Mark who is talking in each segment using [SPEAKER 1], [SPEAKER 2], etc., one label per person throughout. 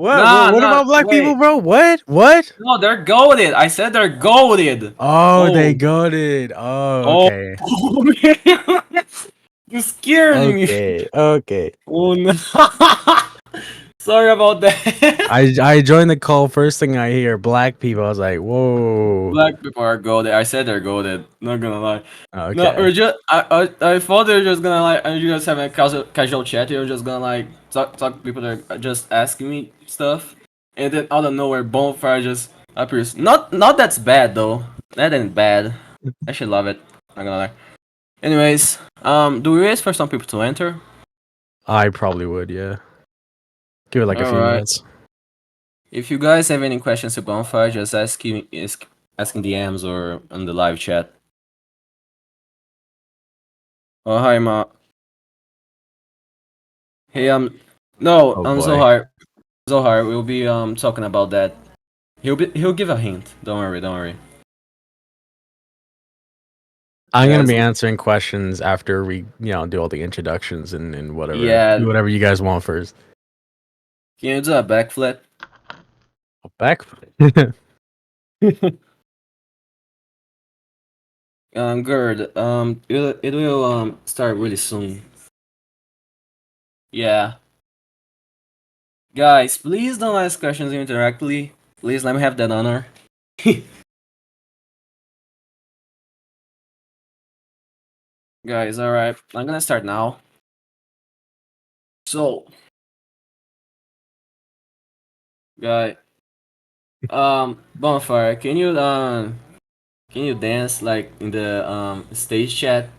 [SPEAKER 1] What?
[SPEAKER 2] Nah,
[SPEAKER 1] What
[SPEAKER 2] nah,
[SPEAKER 1] about black people,
[SPEAKER 2] wait.
[SPEAKER 1] bro? What?
[SPEAKER 2] No, they're goaded. I said they're goaded.
[SPEAKER 1] Oh, they
[SPEAKER 2] Oh,
[SPEAKER 1] got it. Oh,
[SPEAKER 2] oh.
[SPEAKER 1] okay.
[SPEAKER 2] You scared me.
[SPEAKER 1] Okay.
[SPEAKER 2] Oh no. Sorry about that.
[SPEAKER 1] I joined the call. First thing I hear, black people. I was like, whoa.
[SPEAKER 2] Black people are goaded. I said they're goaded. Not gonna lie. No,
[SPEAKER 1] Okay.
[SPEAKER 2] we're just. I thought they were just gonna like. I just having a casual chat. They were just gonna like talk to people that are just asking me stuff, and then out of nowhere, Bonfire just appears. Not that's bad though. That ain't bad. I should love it. Not gonna lie. Anyways, do we wait for some people to enter?
[SPEAKER 1] I probably would. Yeah. Give it like a
[SPEAKER 2] All
[SPEAKER 1] few
[SPEAKER 2] right.
[SPEAKER 1] minutes.
[SPEAKER 2] If you guys have any questions to Bonfire, just asking DMs or on the live chat. Oh hi Ma. Hey no,
[SPEAKER 1] Oh
[SPEAKER 2] I'm
[SPEAKER 1] boy.
[SPEAKER 2] Zohar. Zohar, we'll be talking about that. He'll give a hint. Don't worry, don't worry.
[SPEAKER 1] I'm gonna
[SPEAKER 2] Guys,
[SPEAKER 1] be answering questions after we, do all the introductions and whatever.
[SPEAKER 2] yeah,
[SPEAKER 1] Do whatever you guys want first.
[SPEAKER 2] can you do a backflip?
[SPEAKER 1] Back.
[SPEAKER 2] Good. It will start really soon. Yeah. Guys, please don't ask questions indirectly. Please let me have that honor. Guys, alright. I'm gonna start now. So, guy, Bonfire, can you dance like in the stage chat?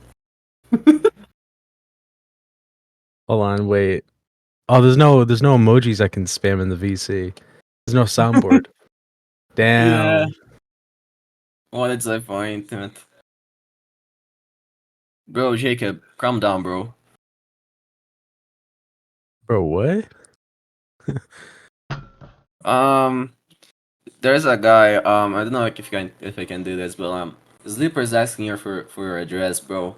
[SPEAKER 1] Hold on, wait. Oh, there's no emojis I can spam in the VC. There's no soundboard.
[SPEAKER 2] Yeah.
[SPEAKER 1] Damn.
[SPEAKER 2] Oh, that's so funny, intimate. Bro, Jacob, calm down, bro.
[SPEAKER 1] Bro, what?
[SPEAKER 2] Um, there's a guy. I don't know if I can do this, but Sleeper's asking you for your address, bro.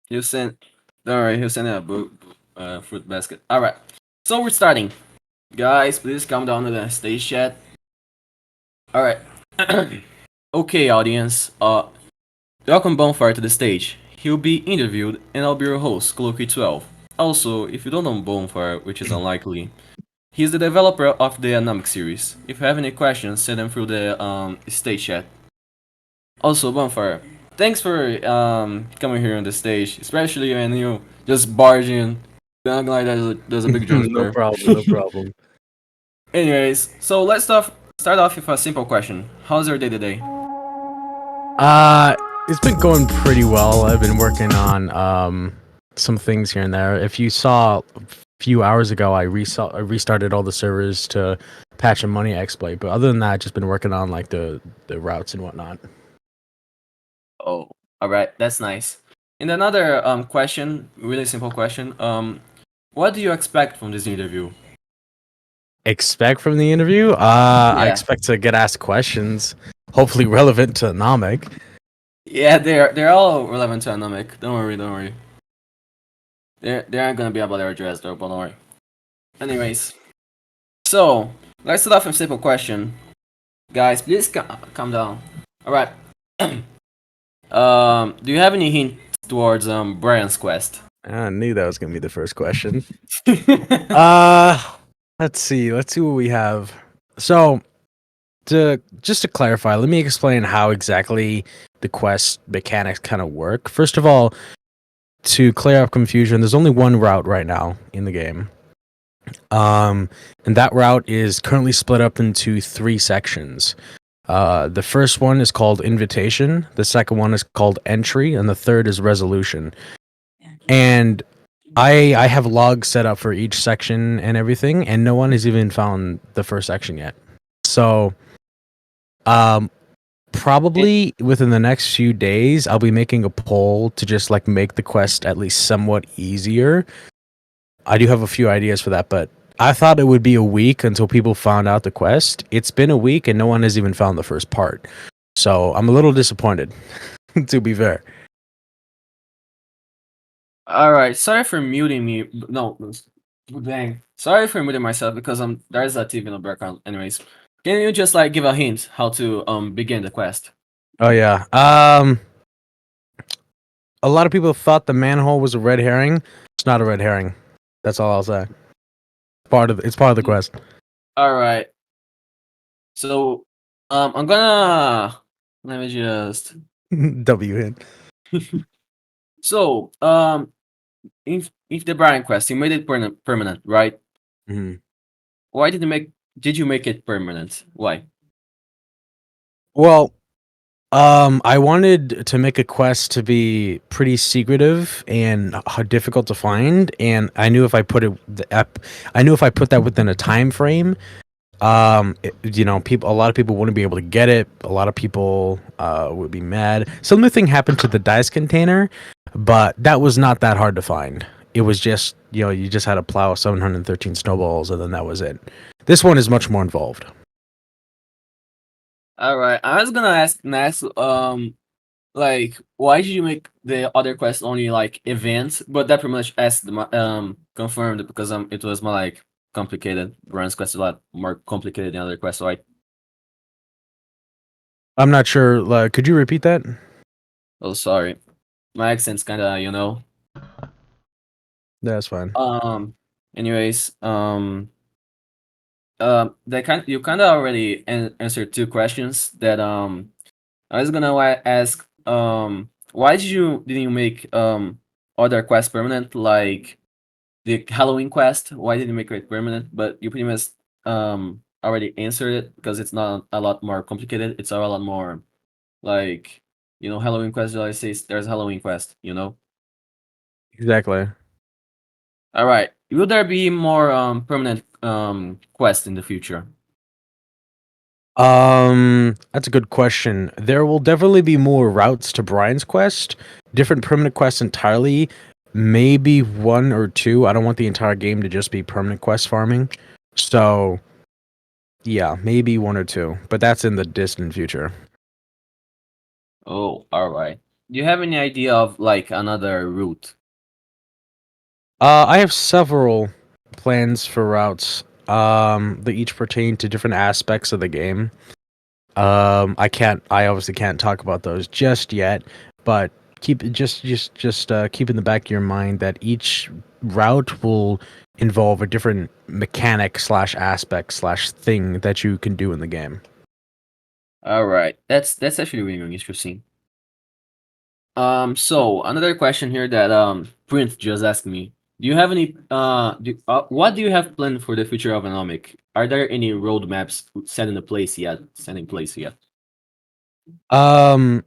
[SPEAKER 2] He'll send. Don't worry, he'll send a fruit basket. All right, so we're starting, guys. Please come down to the stage chat. All right. Okay, audience. Welcome Bonfire to the stage. He'll be interviewed, and I'll be your host, Colloquy12. Also, if you don't know Bonfire, which is unlikely, he's the developer of the Anomic series. If you have any questions, send them through the stage chat. Also, Bonfire, thanks for coming here on the stage, especially when you just barge in. Not gonna lie, there's a big jump
[SPEAKER 1] No
[SPEAKER 2] scare.
[SPEAKER 1] problem, no problem.
[SPEAKER 2] Anyways, so let's start off with a simple question. How's your day today?
[SPEAKER 1] Uh, it's been going pretty well. I've been working on some things here and there. If you saw a few hours ago, I restarted all the servers to patch a money exploit. But other than that, I've just been working on like the routes and whatnot.
[SPEAKER 2] Oh, all right, that's nice. And another question, really simple question. What do you expect from this interview?
[SPEAKER 1] Expect from the interview? I
[SPEAKER 2] Yeah,
[SPEAKER 1] expect to get asked questions, hopefully relevant to Namek.
[SPEAKER 2] yeah, they're all relevant to Anomic. Don't worry, don't worry. They aren't gonna be about their address though, but don't worry. Anyways, so let's start off with a simple question, guys. Please calm down. All right. Do you have any hint towards Brian's quest?
[SPEAKER 1] I knew that was gonna be the first question. Uh, let's see. Let's see what we have. So, to clarify, let me explain how exactly the quest mechanics kind of work. First of all, to clear up confusion, there's only one route right now in the game. And that route is currently split up into 3 sections. The first one is called Invitation, the second one is called Entry, and the third is Resolution. And I have logs set up for each section and everything, and no one has even found the first section yet. So, probably within the next few days, I'll be making a poll to just like make the quest at least somewhat easier. I do have a few ideas for that, but I thought it would be a week until people found out the quest. It's been a week and no one has even found the first part. So I'm a little disappointed, to be fair.
[SPEAKER 2] All right. Sorry for muting me. No, dang. Sorry for muting myself because there's a TV in the background. Anyways, can you just like give a hint how to begin the quest?
[SPEAKER 1] Oh yeah. A lot of people thought the manhole was a red herring. It's not a red herring. That's all I'll say. It's part of the quest.
[SPEAKER 2] All right. So, I'm gonna let me just.
[SPEAKER 1] W hint.
[SPEAKER 2] So, if the Brian quest you made it permanent, right?
[SPEAKER 1] Hmm.
[SPEAKER 2] Why did you make it permanent? Why?
[SPEAKER 1] Well, I wanted to make a quest to be pretty secretive and difficult to find, and I knew if I put I knew if I put that within a time frame, a lot of people wouldn't be able to get it. A lot of people would be mad. Similar thing happened to the dice container, but that was not that hard to find. It was just, you just had to plow 713 snowballs, and then that was it. This one is much more involved.
[SPEAKER 2] All right. I was gonna ask next, like, why did you make the other quest only like events? But that pretty much confirmed because it was more like complicated. Brian's quest is a lot more complicated than other quests, right?
[SPEAKER 1] I'm not sure. Could you repeat that?
[SPEAKER 2] Oh, sorry, my accent's kind of
[SPEAKER 1] That's fine.
[SPEAKER 2] Anyways, you kind of already answered two questions that I was gonna ask why didn't you make other quests permanent like the Halloween quest? Why didn't you make it permanent? But you pretty much already answered it because it's not a lot more complicated. It's a lot more like Halloween quest. I say there's Halloween quest.
[SPEAKER 1] Exactly.
[SPEAKER 2] All right. Will there be more permanent quests in the future?
[SPEAKER 1] That's a good question. There will definitely be more routes to Brian's quest, different permanent quests entirely. Maybe one or two. I don't want the entire game to just be permanent quest farming. So, yeah, maybe one or two, but that's in the distant future.
[SPEAKER 2] Oh, all right. Do you have any idea of like another route?
[SPEAKER 1] I have several plans for routes. They each pertain to different aspects of the game. I obviously can't talk about those just yet, but keep in the back of your mind that each route will involve a different mechanic slash aspect slash thing that you can do in the game.
[SPEAKER 2] All right. That's actually really interesting. So another question here that Prince just asked me. Do you have any what do you have planned for the future of Anomic? Are there any roadmaps set in place yet?
[SPEAKER 1] Um,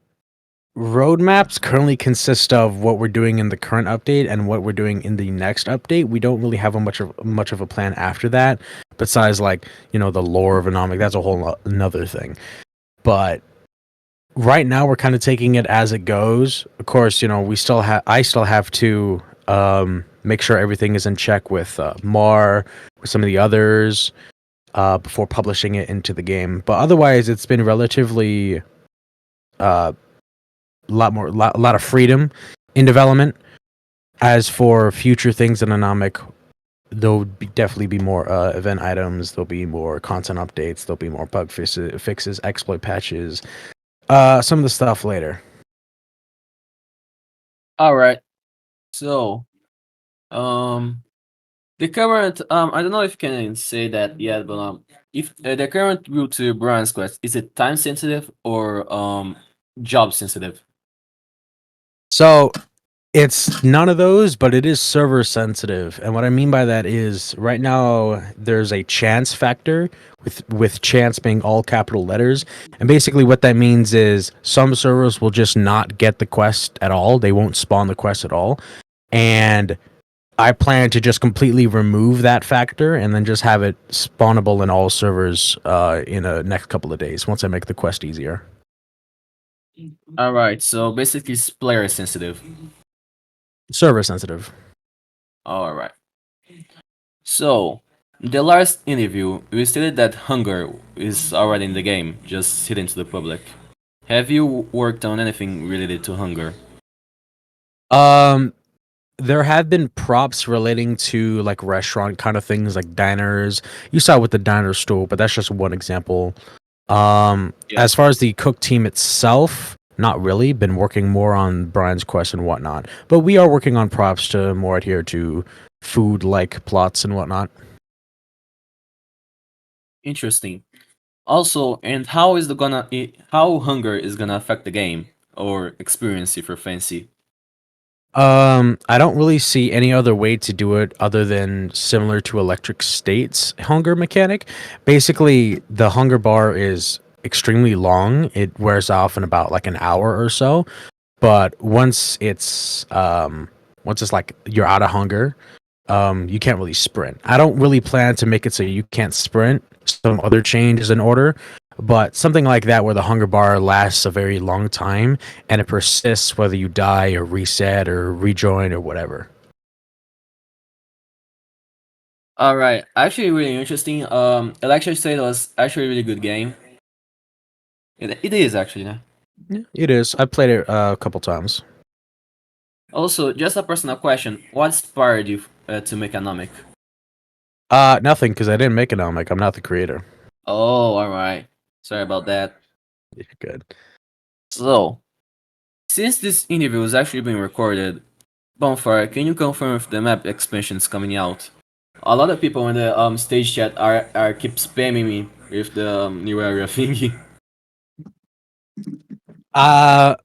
[SPEAKER 1] Roadmaps currently consist of what we're doing in the current update and what we're doing in the next update. We don't really have much of a plan after that, besides like the lore of Anomic. That's a another thing. But right now we're kind of taking it as it goes. Of course, I still have to make sure everything is in check with Mar, with some of the others, before publishing it into the game. But otherwise, it's been relatively uh, a lot of freedom in development. As for future things in Anomic, definitely be more event items. There'll be more content updates. There'll be more bug fixes, exploit patches. Some of the stuff later.
[SPEAKER 2] All right. So, um the current I don't know if you can say that yet, but if the current route to Bronze Quest is it time sensitive or job sensitive?
[SPEAKER 1] So it's none of those, but it is server sensitive. And what I mean by that is right now there's a chance factor with chance being all capital letters. And basically what that means is some servers will just not get the quest at all. They won't spawn the quest at all. And I plan to just completely remove that factor and then just have it spawnable in all servers in a next couple of days once I make the quest easier.
[SPEAKER 2] All right. So basically it's player sensitive.
[SPEAKER 1] Server sensitive.
[SPEAKER 2] All right. So The last interview, you stated that hunger is already in the game, just hidden to the public. Have you worked on anything related to hunger?
[SPEAKER 1] Um, there have been props relating to like restaurant kind of things, like diners. You saw with the diner stool, but that's just one example.
[SPEAKER 2] Yeah.
[SPEAKER 1] As far as the cook team itself, not really. Been working more on Brian's quest and whatnot, but we are working on props to more adhere to food like plots and whatnot.
[SPEAKER 2] Interesting. Also, and how is the gonna how hunger is gonna affect the game or experience if you're fancy?
[SPEAKER 1] I don't really see any other way to do it other than similar to Electric State's hunger mechanic. Basically, the hunger bar is extremely long. It wears off in about like an hour or so. But once it's like you're out of hunger, you can't really sprint. I don't really plan to make it so you can't sprint. Some other changes in order, but something like that where the hunger bar lasts a very long time and it persists whether you die or reset or rejoin or whatever.
[SPEAKER 2] All right, actually, really interesting. Electric State was actually a really good game. It is actually. Yeah.
[SPEAKER 1] Yeah, it is. I played it a couple times.
[SPEAKER 2] Also, just a personal question: what inspired you to make Anomic?
[SPEAKER 1] Nothing because I didn't make it. I'm like I'm not the creator.
[SPEAKER 2] Oh, all right. Sorry about that.
[SPEAKER 1] Yeah, good.
[SPEAKER 2] So, since this interview is actually being recorded, Bonfire, can you confirm if the map expansion is coming out? A lot of people in the stage chat are keep spamming me with the new area thingy.
[SPEAKER 1] Uh,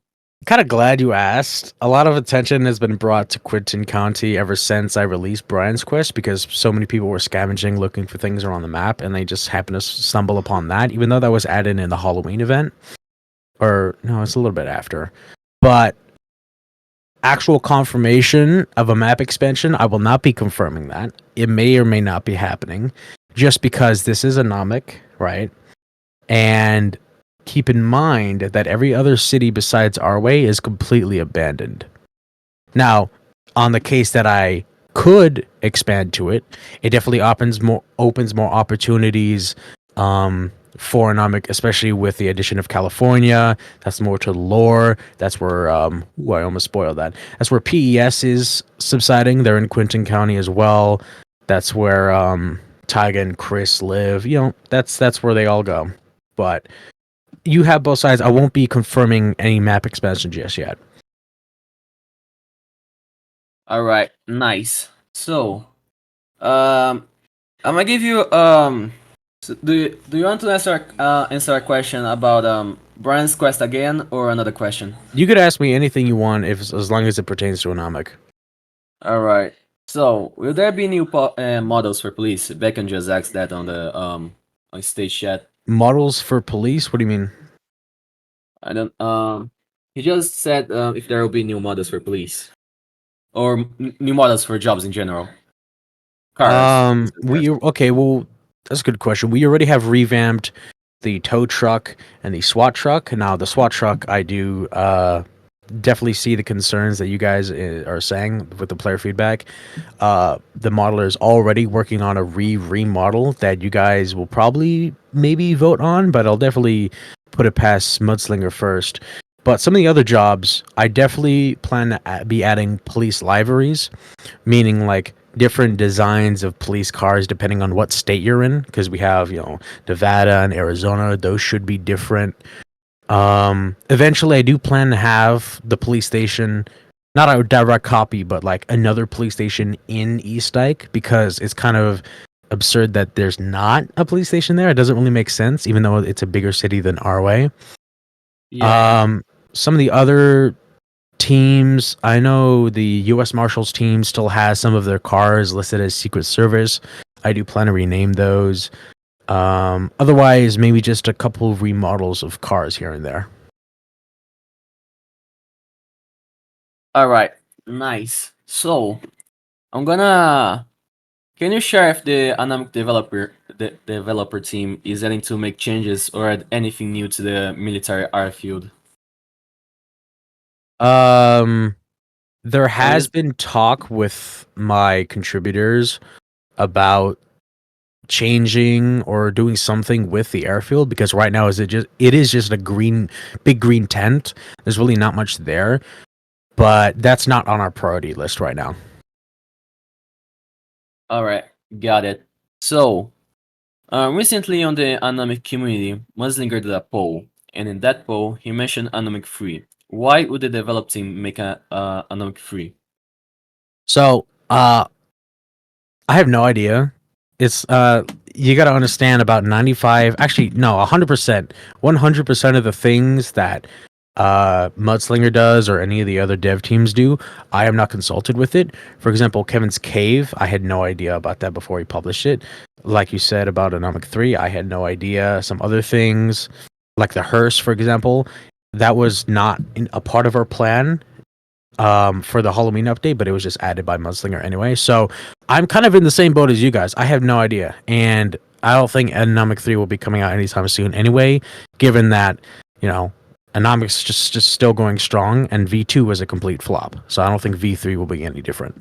[SPEAKER 1] Kind of glad you asked. A lot of attention has been brought to Quinton County ever since I released Brian's Quest because so many people were scavenging looking for things around the map and they just happened to stumble upon that, even though that was added in the Halloween event. Or, no, it's a little bit after. But actual confirmation of a map expansion, I will not be confirming that. It may or may not be happening just because this is anomic, right? And keep in mind that every other city besides Arway is completely abandoned. Now, on the case that I could expand to it, it definitely opens more opportunities for Anomic, especially with the addition of California. That's more to the lore. That's where ooh, I almost spoiled that. That's where PES is subsiding. They're in Quinton County as well. That's where Tyga and Chris live. You know, that's where they all go. But you have both sides. I won't be confirming any map expansion just yet.
[SPEAKER 2] All right, nice. So, I'm gonna give you do you want to answer a question about Brian's quest again or another question?
[SPEAKER 1] You could ask me anything you want if as long as it pertains to Anomic.
[SPEAKER 2] All right. So, will there be new models for police? Beckham just asked that on stage chat.
[SPEAKER 1] Models for police? What do you mean?
[SPEAKER 2] I don't he just said if there will be new models for police or new models for jobs in general. Cars. He said cars.
[SPEAKER 1] We okay. Well, that's a good question. We already have revamped the tow truck and the SWAT truck. Now, the SWAT truck, I do definitely see the concerns that you guys are saying with the player feedback. The modeler is already working on a remodel that you guys will probably maybe vote on, but I'll definitely put it past Mudslinger first. But some of the other jobs, I definitely plan to be adding police liveries, meaning like different designs of police cars depending on what state you're in, because we have, you know, Nevada and Arizona. Those should be different. Eventually, I do plan to have the police station, not a direct copy, but like another police station in East Dyke because it's kind of absurd that there's not a police station there. It doesn't really make sense, even though it's a bigger city than our way.
[SPEAKER 2] Yeah.
[SPEAKER 1] Some of the other teams, I know the U.S. Marshals team still has some of their cars listed as Secret Service. I do plan to rename those. Otherwise, maybe just a couple of remodels of cars here and there.
[SPEAKER 2] All right. Nice. So, I'm gonna can you share if the Anamic developer team is heading to make changes or add anything new to the military airfield?
[SPEAKER 1] Um, there
[SPEAKER 2] Or
[SPEAKER 1] has
[SPEAKER 2] is
[SPEAKER 1] been talk with my contributors about changing or doing something with the airfield, because right now it is just a big green tent. There's really not much there, but that's not on our priority list right now.
[SPEAKER 2] All right, got it. So, recently on the Anomic community, Muslinger did a poll, and in that poll, he mentioned Anomic 3. Why would the develop team make a Anomic 3?
[SPEAKER 1] So I have no idea. It's you got to understand about 95, actually no, 100%, 100% of the things that Mudslinger does or any of the other dev teams do, I am not consulted with it. For example, Kevin's Cave, I had no idea about that before he published it. Like you said about Anomic 3, I had no idea. Some other things, like the hearse, for example, that was not a part of our plan for the Halloween update, but it was just added by Mudslinger anyway. So I'm kind of in the same boat as you guys. I have no idea, and I don't think Anomic 3 will be coming out anytime soon anyway, given that, you know, Anomic's just still going strong, and V2 was a complete flop. So I don't think V3 will be any different.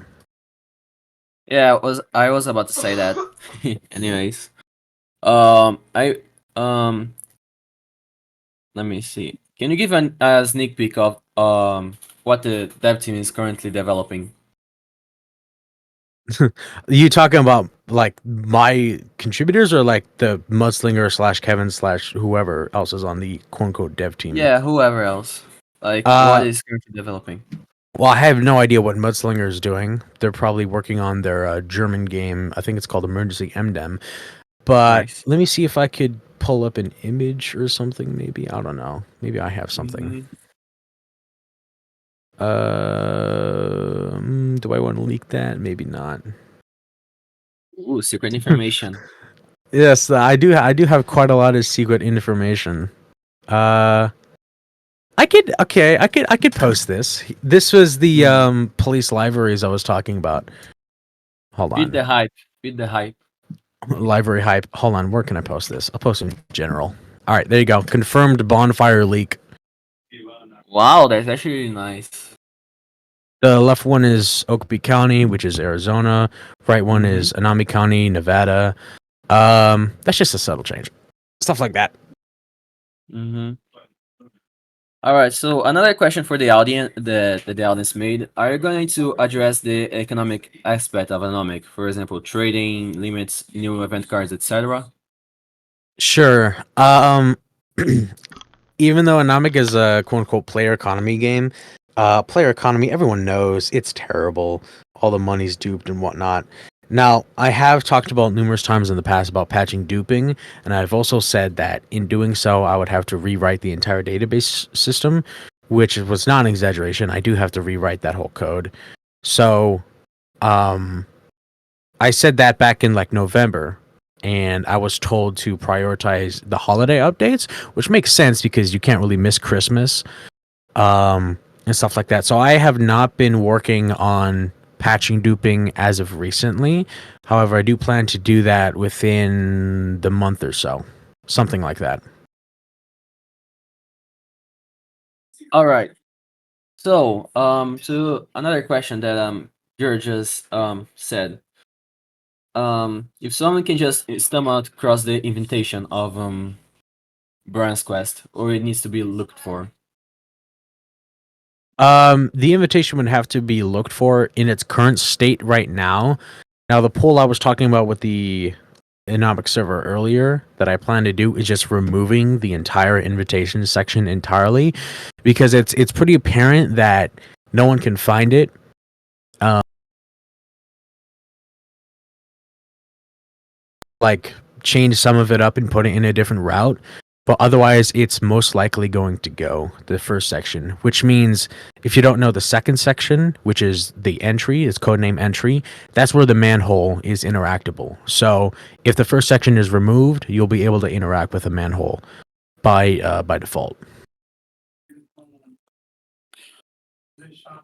[SPEAKER 2] Yeah, I was about to say that. Anyways, I let me see. Can you give a sneak peek of what the dev team is currently developing?
[SPEAKER 1] You talking about like my contributors or like the Mudslinger slash Kevin slash whoever else is on the quote unquote dev team?
[SPEAKER 2] Yeah, whoever else. Like, what
[SPEAKER 1] Uh,
[SPEAKER 2] is currently developing?
[SPEAKER 1] Well, I have no idea what Mudslinger is doing. They're probably working on their German game. I think it's called Emergency MDEM. But
[SPEAKER 2] Nice.
[SPEAKER 1] let me see if I could pull up an image or something. Maybe I don't know. Maybe I have something.
[SPEAKER 2] Mhm.
[SPEAKER 1] Do I want to leak that? Maybe not.
[SPEAKER 2] Ooh, secret information.
[SPEAKER 1] Yes, I do. I do have quite a lot of secret information. Uh, I could. Okay, I could post this. This was the
[SPEAKER 2] Mhm.
[SPEAKER 1] police libraries I was talking about. Hold
[SPEAKER 2] Beat
[SPEAKER 1] on.
[SPEAKER 2] the hype. Beat the hype.
[SPEAKER 1] Library hype. Hold on, where can I post this? I'll post in general. All right, there you go. Confirmed bonfire leak.
[SPEAKER 2] Wow, that's actually really nice.
[SPEAKER 1] The left one is Oakby County, which is Arizona. Right one
[SPEAKER 2] Mm-hmm.
[SPEAKER 1] is Anami County, Nevada. That's just a subtle change. Stuff like that.
[SPEAKER 2] Mm-hmm. All right. So another question for the audience that the audience made: are you going to address the economic aspect of economic, for example, trading limits, new event cards, etc.?
[SPEAKER 1] Sure. Even though Anamic is a quote unquote player economy game, player economy, everyone knows it's terrible. All the money's duped and whatnot. Now, I have talked about numerous times in the past about patching duping, and I've also said that in doing so, I would have to rewrite the entire database system, which was not an exaggeration. I do have to rewrite that whole code. So, um, I said that back in like November, and I was told to prioritize the holiday updates, which makes sense because you can't really miss Christmas, and stuff like that. So I have not been working on patching duping as of recently. However, I do plan to do that within the month or so, something like that.
[SPEAKER 2] All right. So, to another question that George just said. If someone can just stumble across the invitation of Brian's Quest, or it needs to be looked for.
[SPEAKER 1] The invitation would have to be looked for in its current state right now. Now, the poll I was talking about with the Anomic server earlier that I plan to do is just removing the entire invitation section entirely, because it's pretty apparent that no one can find it. Um, like change some of it up and put it in a different route, but otherwise it's most likely going to go the first section, which means if you don't know the second section, which is the entry, is codename entry, that's where the manhole is interactable. So if the first section is removed, you'll be able to interact with a manhole by default.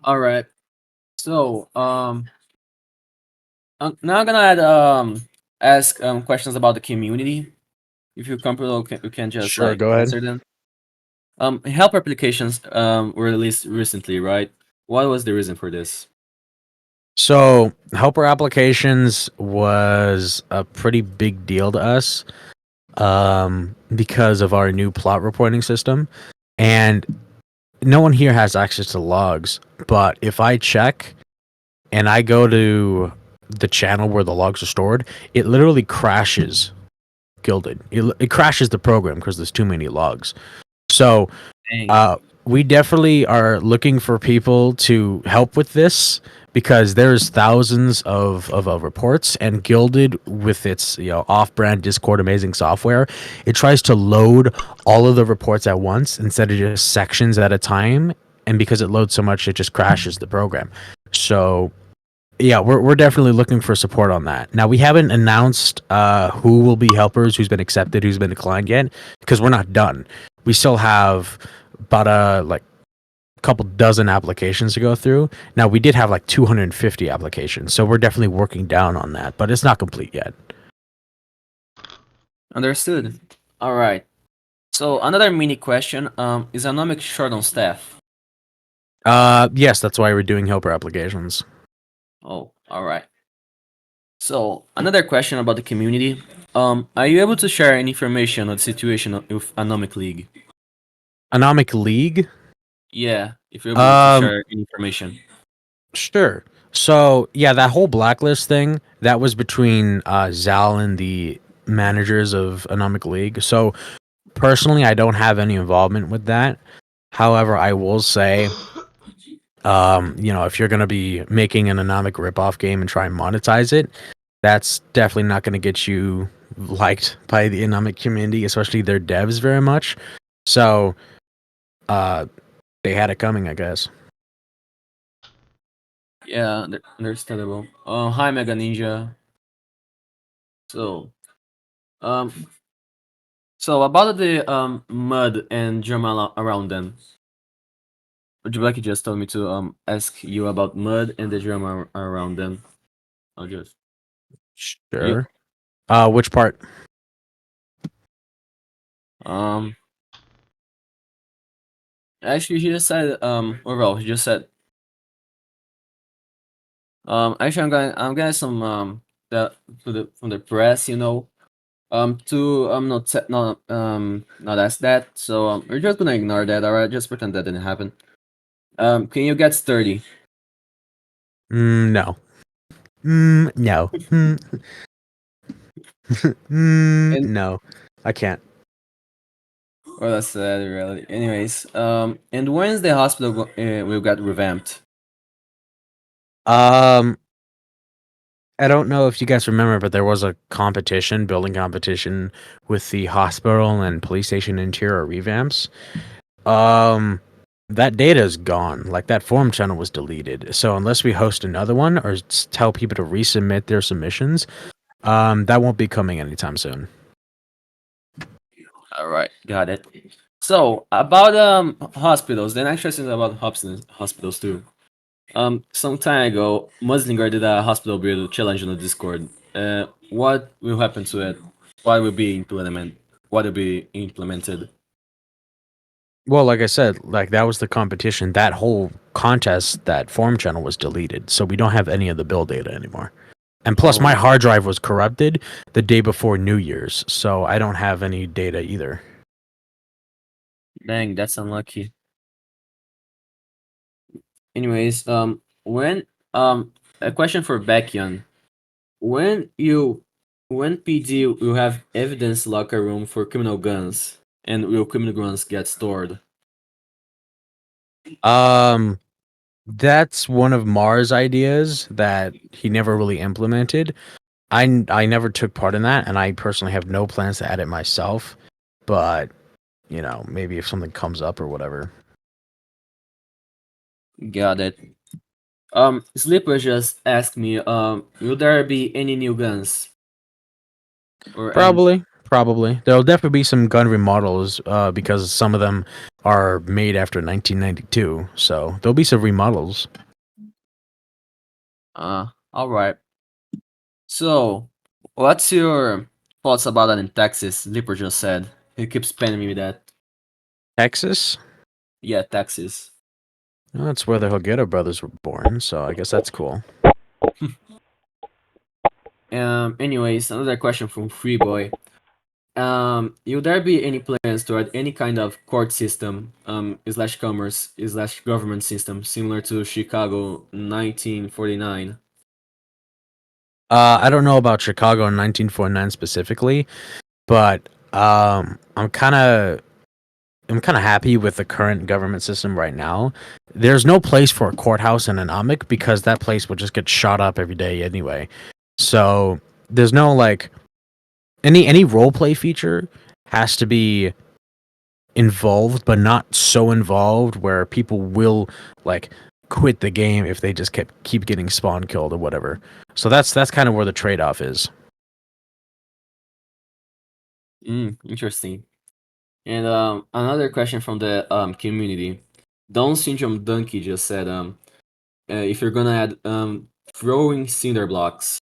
[SPEAKER 2] All right. So, now I'm gonna ask questions about the community. If you're comfortable, you can just
[SPEAKER 1] Sure,
[SPEAKER 2] like
[SPEAKER 1] go ahead.
[SPEAKER 2] answer them. Help applications were released recently, right? What was the reason for this?
[SPEAKER 1] So helper applications was a pretty big deal to us because of our new plot reporting system. And no one here has access to logs. But if I check and I go to the channel where the logs are stored, it literally crashes Gilded. It crashes the program because there's too many logs. So
[SPEAKER 2] Dang.
[SPEAKER 1] we definitely are looking for people to help with this because there's thousands of reports, and Gilded with its off-brand Discord amazing software, it tries to load all of the reports at once instead of just sections at a time, and because it loads so much it just crashes the program. So yeah, we're definitely looking for support on that. Now we haven't announced who will be helpers, who's been accepted, who's been declined yet, because we're not done. We still have about like couple dozen applications to go through. Now we did have like 250 applications, so we're definitely working down on that, but it's not complete yet.
[SPEAKER 2] Understood. All right. So another mini question: is Anomic short on staff?
[SPEAKER 1] Yes, that's why we're doing helper applications.
[SPEAKER 2] Oh, all right. So another question about the community: are you able to share any information on the situation with Anomic League?
[SPEAKER 1] Anomic League?
[SPEAKER 2] Yeah, if you're able to
[SPEAKER 1] Um,
[SPEAKER 2] share any information.
[SPEAKER 1] sure. So yeah, that whole blacklist thing that was between Zal and the managers of Anomic League. So personally, I don't have any involvement with that. However, I will say, if you're gonna be making an Anomic ripoff game and try and monetize it, that's definitely not gonna get you liked by the Anomic community, especially their devs very much. So, uh, they had it coming, I guess.
[SPEAKER 2] Yeah, understandable. Hi, Mega Ninja. So, um, so about the mud and drama around them. Would you like to just tell me to ask you about mud and the drama around them? I'll just you
[SPEAKER 1] Sure. Which part?
[SPEAKER 2] um actually he just said overall he just said actually I'm getting some that to the from the press, to not ask that, so we're just gonna ignore that. All right, just pretend that didn't happen. Can you get sturdy?
[SPEAKER 1] No. No.
[SPEAKER 2] And
[SPEAKER 1] No. I can't.
[SPEAKER 2] well, that's sad really. Anyways, and when's the hospital will get revamped?
[SPEAKER 1] Um, I don't know if you guys remember, but there was a competition, building competition with the hospital and police station interior revamps. Um, that data is gone. Like that forum channel was deleted. So unless we host another one or tell people to resubmit their submissions, that won't be coming anytime soon.
[SPEAKER 2] All right, got it. So about hospitals, then actually think about hospitals too. Some time ago, Muslinger did a hospital build challenge on the Discord. What will happen to it? What will be implemented? What will be implemented?
[SPEAKER 1] Well, like I said, like that was the competition. That whole contest, that forum channel was deleted. So we don't have any of the build data anymore. And plus, my
[SPEAKER 2] Oh,
[SPEAKER 1] hard drive was corrupted the day before New Year's, so I don't have any data either.
[SPEAKER 2] dang, that's unlucky. Anyways, when a question for Backion. When you when PD will have evidence locker room for criminal guns, and will criminal guns get stored?
[SPEAKER 1] Um, that's one of Mars' ideas that he never really implemented. I never took part in that, and I personally have no plans to add it myself. But maybe if something comes up or whatever.
[SPEAKER 2] Got it. Sleeper just asked me, will there be any new guns or any?
[SPEAKER 1] Probably. There'll definitely be some gun remodels, because some of them are made after 1992. So there'll be some remodels.
[SPEAKER 2] All right. So, what's your thoughts about that in Texas? Sleeper just said. He keeps spamming me with that.
[SPEAKER 1] Texas?
[SPEAKER 2] Yeah, Texas.
[SPEAKER 1] Well, that's where the Higuera brothers were born, so I guess that's cool.
[SPEAKER 2] Anyways, another question from Freeboy. Will there be any plans to add any kind of court system, slash commerce, slash government system similar to Chicago 1949?
[SPEAKER 1] I don't know about Chicago in 1949 specifically, but I'm kind of happy with the current government system right now. There's no place for a courthouse in an amic because that place would just get shot up every day anyway. So there's no like any role play feature has to be involved, but not so involved where people will like quit the game if they just keep getting spawn killed or whatever. So that's kind of where the trade off is.
[SPEAKER 2] Interesting. And another question from the community. Down Syndrome Donkey just said if you're gonna add throwing cinder blocks.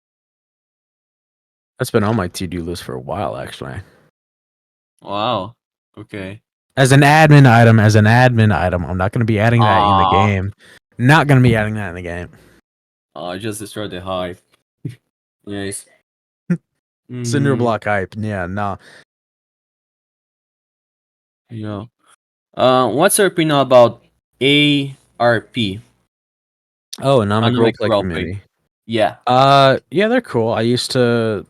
[SPEAKER 1] That's been on my to-do list for a while actually.
[SPEAKER 2] Wow. Okay.
[SPEAKER 1] As an admin item, I'm not going to be adding that in the game. Not going to be adding that in the game.
[SPEAKER 2] I just destroyed the hive. Yes.
[SPEAKER 1] Cinder block hype. Yeah, no.
[SPEAKER 2] Yeah. What's your opinion about ARP?
[SPEAKER 1] Oh, Anomic
[SPEAKER 2] Anonymous
[SPEAKER 1] Roleplay
[SPEAKER 2] Roleplay.
[SPEAKER 1] Community.
[SPEAKER 2] Yeah.
[SPEAKER 1] Yeah, they're cool. I used to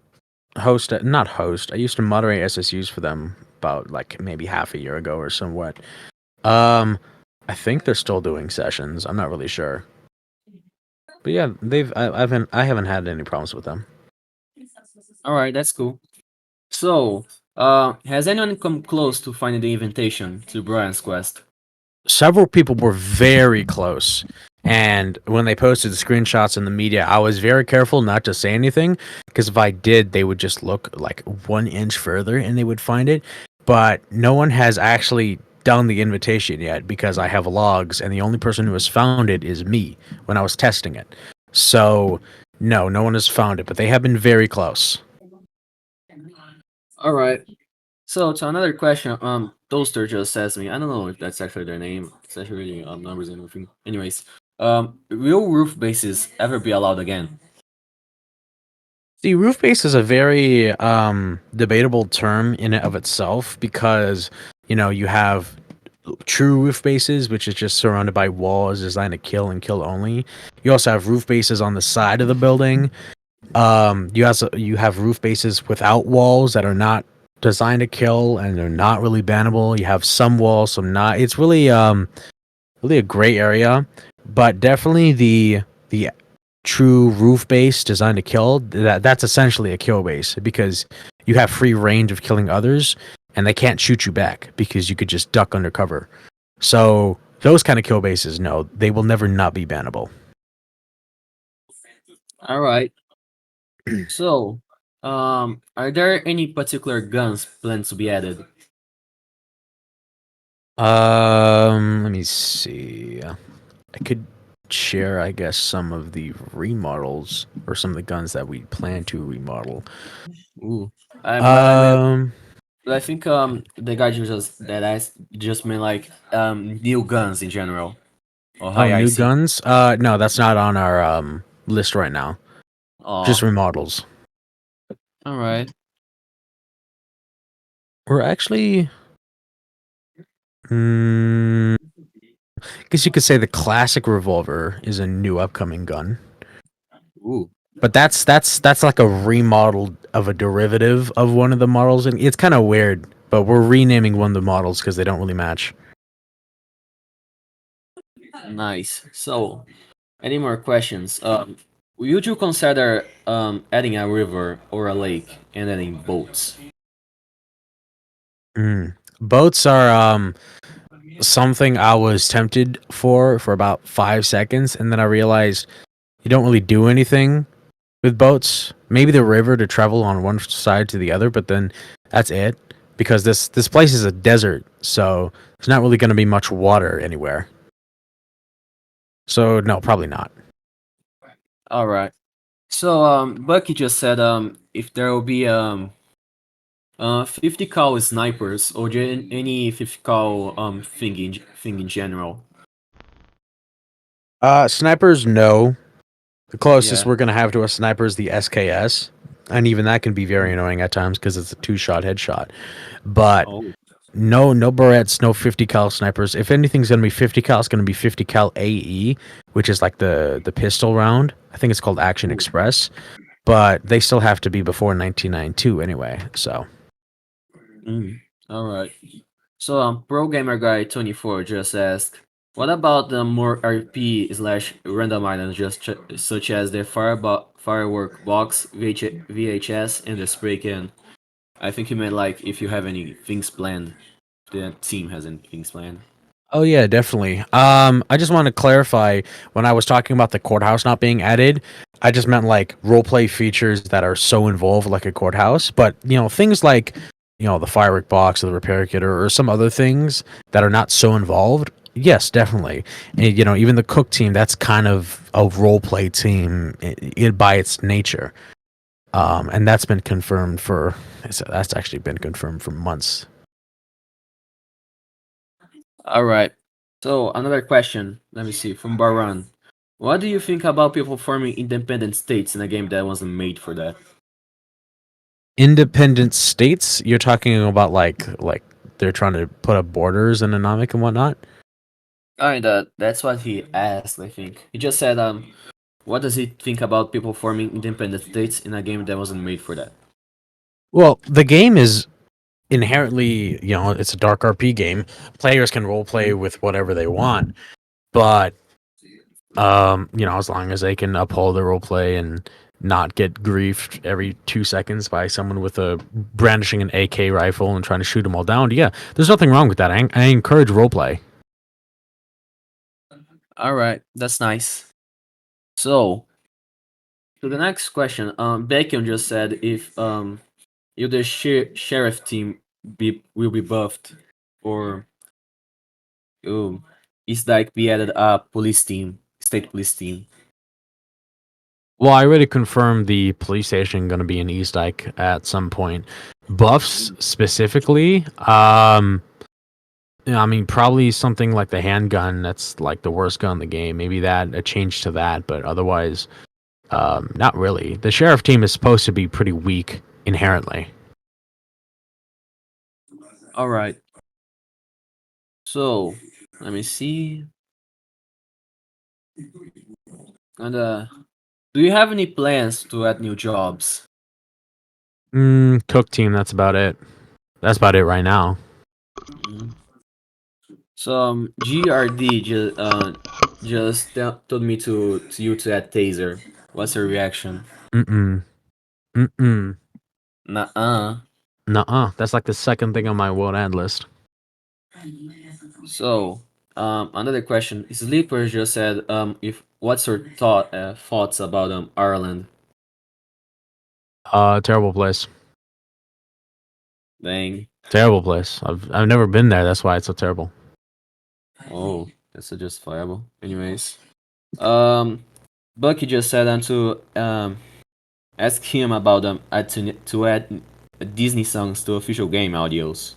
[SPEAKER 1] not host. I used to moderate SSUs for them about like maybe half a year ago or somewhat. I think they're still doing sessions. I'm not really sure. But yeah, I haven't had any problems with them.
[SPEAKER 2] All right, that's cool. So, has anyone come close to finding the invitation to Brian's quest?
[SPEAKER 1] Several people were very close. And when they posted the screenshots in the media, I was very careful not to say anything because if I did, they would just look like 1 inch further and they would find it. But no one has actually done the invitation yet because I have logs and the only person who has found it is me when I was testing it. So, no one has found it, but they have been very close.
[SPEAKER 2] All right. So, to another question, Toaster just says me. I don't know if that's actually their name. It's actually numbers and everything. Anyways, will roof bases ever be allowed again?
[SPEAKER 1] See, roof base is a very debatable term in and of itself because you have true roof bases, which is just surrounded by walls designed to kill and kill only. You also have roof bases on the side of the building. You have roof bases without walls that are not designed to kill and they're not really bannable. You have some walls, some not. It's really really a gray area, but definitely the true roof base designed to kill, that's essentially a kill base because you have free range of killing others and they can't shoot you back because you could just duck under cover. So those kind of kill bases, no, they will never not be bannable.
[SPEAKER 2] All right. So, are there any particular guns planned to be added?
[SPEAKER 1] Let me see. I could share, I guess, some of the remodels or some of the guns that we plan to remodel.
[SPEAKER 2] Ooh.
[SPEAKER 1] Um,
[SPEAKER 2] But I think the guy just meant like new guns in general or
[SPEAKER 1] oh,
[SPEAKER 2] high
[SPEAKER 1] new
[SPEAKER 2] IC.
[SPEAKER 1] guns? No, that's not on our list right now. Just
[SPEAKER 2] Oh,
[SPEAKER 1] remodels.
[SPEAKER 2] all right.
[SPEAKER 1] We're actually, I guess you could say the classic revolver is a new upcoming gun,
[SPEAKER 2] Ooh,
[SPEAKER 1] but that's like a remodel of a derivative of one of the models, and it's kind of weird. But we're renaming one of the models because they don't really match.
[SPEAKER 2] nice. So, any more questions? Would you consider adding a river or a lake and adding boats?
[SPEAKER 1] Boats are something I was tempted for about 5 seconds, and then I realized you don't really do anything with boats. Maybe the river to travel on one side to the other, but then that's it. Because this place is a desert, so there's not really going to be much water anywhere. So no, probably not.
[SPEAKER 2] All right. So, Bucky just said if there will be 50 cal snipers or any 50 cal thing in general.
[SPEAKER 1] Snipers, no. The closest
[SPEAKER 2] Yeah.
[SPEAKER 1] we're gonna have to a sniper is the SKS, and even that can be very annoying at times because it's a 2-shot headshot. But
[SPEAKER 2] Oh.
[SPEAKER 1] no Barrettes, no 50 cal snipers. If anything's gonna be 50 cal, it's gonna be 50 cal AE, which is like the pistol round. I think it's called Action
[SPEAKER 2] Ooh.
[SPEAKER 1] Express, but they still have to be before 1992 anyway. So
[SPEAKER 2] All right. So, Pro Gamer Guy 24 just asked, what about the more RP slash random items, such as the firework box, VHS, and the spray can? I think he meant like if you have any things planned. The team has any things planned.
[SPEAKER 1] oh yeah, definitely. I just want to clarify when I was talking about the courthouse not being added, I just meant like roleplay features that are so involved like a courthouse. But things like the firework box or the repair kit or some other things that are not so involved. Yes, definitely. And, even the cook team, that's kind of a roleplay team by its nature. And that's been confirmed that's actually been confirmed for months.
[SPEAKER 2] All right. So another question. Let me see from Baran. What do you think about people forming independent states in a game that wasn't made for that?
[SPEAKER 1] Independent states, you're talking about like they're trying to put up borders and Namek and whatnot.
[SPEAKER 2] That's what he asked. I think he just said, what does he think about people forming independent states in a game that wasn't made for that?
[SPEAKER 1] Well, the game is inherently, it's a dark RP game. Players can role play with whatever they want, but as long as they can uphold the role play and not get griefed every 2 seconds by someone with a brandishing an AK rifle and trying to shoot them all down. Yeah, there's nothing wrong with that. I encourage role play.
[SPEAKER 2] All right, that's nice. So, to the next question, Bacon just said if you the sheriff team will be buffed, or it's like we added a police team, state police team.
[SPEAKER 1] Well, I already confirmed the police station going to be in East Dyke at some point. Buffs specifically, I mean, probably something like the handgun. That's like the worst gun in the game. Maybe a change to that, but otherwise, not really. The sheriff team is supposed to be pretty weak inherently.
[SPEAKER 2] All right. So, let me see. And do you have any plans to add new jobs?
[SPEAKER 1] Cook team. That's about it. That's about it right now.
[SPEAKER 2] Mm. So GRD just told me to you to add taser. What's your reaction?
[SPEAKER 1] Mm-mm. Mm-mm.
[SPEAKER 2] Nuh-uh.
[SPEAKER 1] Nuh-uh. That's like the second thing on my world ad list.
[SPEAKER 2] So another question. Sleeper just said if what's your thoughts about Ireland?
[SPEAKER 1] Terrible place.
[SPEAKER 2] Dang.
[SPEAKER 1] Terrible place. I've never been there. That's why it's so terrible.
[SPEAKER 2] Oh, that's justifiable. Anyways, um, Bucky just said to ask him about to add Disney songs to official game audios.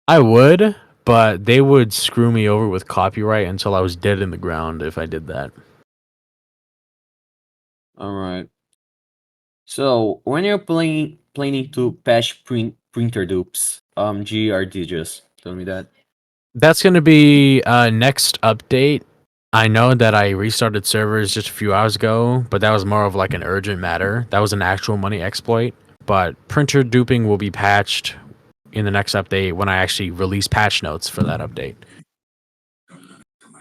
[SPEAKER 1] I would, but they would screw me over with copyright until I was dead in the ground if I did that.
[SPEAKER 2] All right. So when you're planning to patch printer dupes, GRD just tell me that.
[SPEAKER 1] That's going to be next update. I know that I restarted servers just a few hours ago, but that was more of like an urgent matter. That was an actual money exploit. But printer duping will be patched in the next update when I actually release patch notes for that update.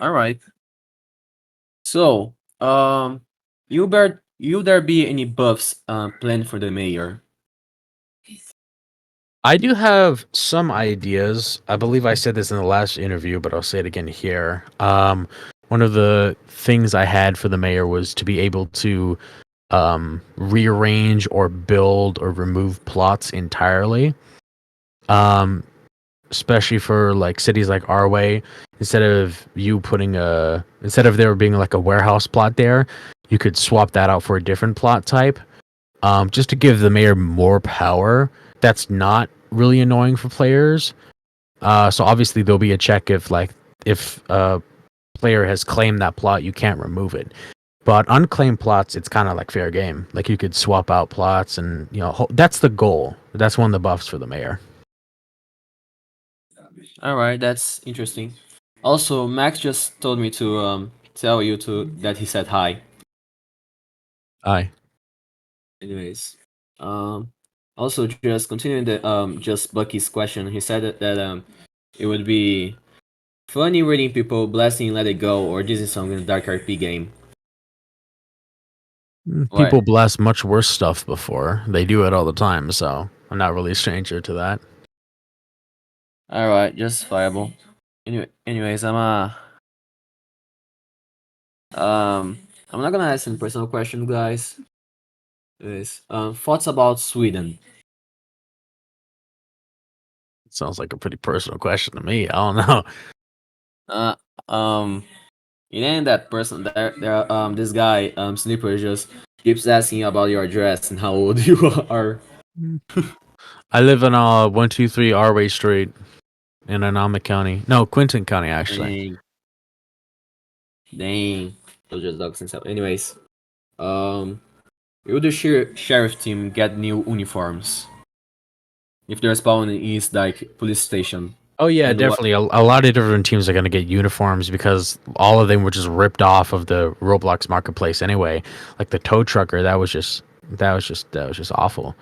[SPEAKER 2] All right. So you there be any buffs planned for the mayor?
[SPEAKER 1] I do have some ideas. I believe I said this in the last interview, but I'll say it again here. One of the things I had for the mayor was to be able to rearrange or build or remove plots entirely. Especially for like cities like our way, instead of there being like a warehouse plot there, you could swap that out for a different plot type. Just to give the mayor more power. That's not really annoying for players. So obviously there'll be a check if player has claimed that plot, you can't remove it. But unclaimed plots, it's kind of like fair game. Like you could swap out plots, and that's the goal. That's one of the buffs for the mayor.
[SPEAKER 2] All right, that's interesting. Also, Max just told me to tell you to that he said hi.
[SPEAKER 1] Aye.
[SPEAKER 2] Anyways, also just continuing the just Bucky's question, he said that it would be funny reading people blasting "Let It Go" or Disney song in a dark RP game. Right.
[SPEAKER 1] People blast much worse stuff before. They do it all the time, so I'm not really a stranger to that.
[SPEAKER 2] All right, justifiable. Anyways, I'm not gonna ask any personal question, guys. Anyways, thoughts about Sweden?
[SPEAKER 1] It sounds like a pretty personal question to me. I don't know.
[SPEAKER 2] Uh, um, it ain't that person. This guy, Snipper, just keeps asking you about your address and how old you are.
[SPEAKER 1] I live in 123 Arway Street in Anama County. No, Quinton County actually.
[SPEAKER 2] Dang, dang, those just dogs and stuff. Anyways, um, will the sheriff team get new uniforms if their spawn is like police station?
[SPEAKER 1] Oh yeah,
[SPEAKER 2] And what?
[SPEAKER 1] definitely. A lot of different teams are going to get uniforms because all of them were just ripped off of the Roblox marketplace anyway. Like the tow trucker, that was just awful.